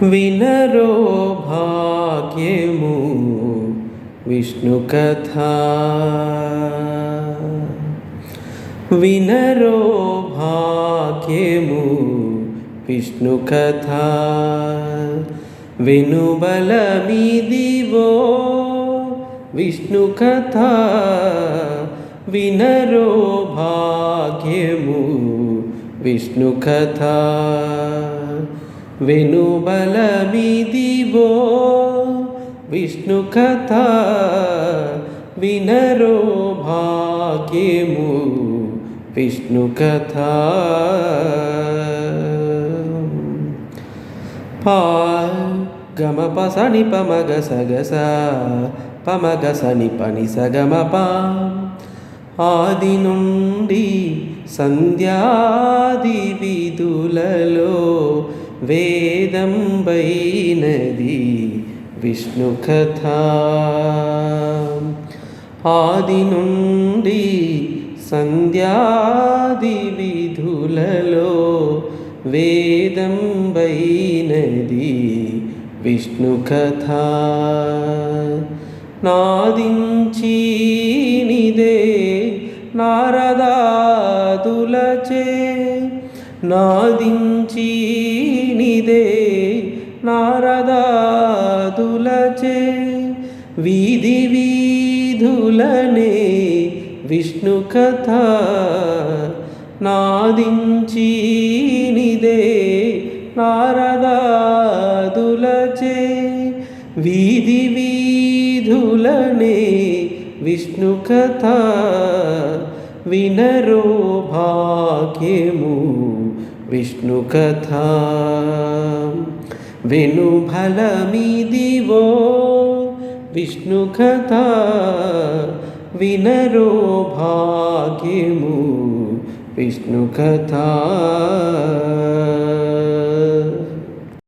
వినరో భాగ్యము విష్ణు కథ. వినరో భాగ్యము విష్ణు కథ. వెనుబలమిదివో విష్ణు కథ. వినరో భాగ్యము విష్ణు కథ. వెనుబలమిదివో విష్ణు కథ. వినరో భాగ్యము విష్ణు కథ. గమ పసని పమగ సగస పమగ సని పని సగమప. ఆది నుండి సంధ్యాది విధులలో వేదం వైనది విష్ణు కథ. ఆది నుండి సంధ్యాది విధులలో వేదం వైనది విష్ణు కథ. నాదించినిదే నారదాదులచే. నాదించినిదే నారదాదులచే. వీధి వీధులనే విష్ణు కథ. నాదించినిదే నారదాదులచే. వీధి వీధులనే విష్ణు కథ. వినరో భాగ్యము విష్ణు కథ. వెనుబలమిదివో విష్ణు కథ. వినరో భాగ్యము విష్ణు కథ.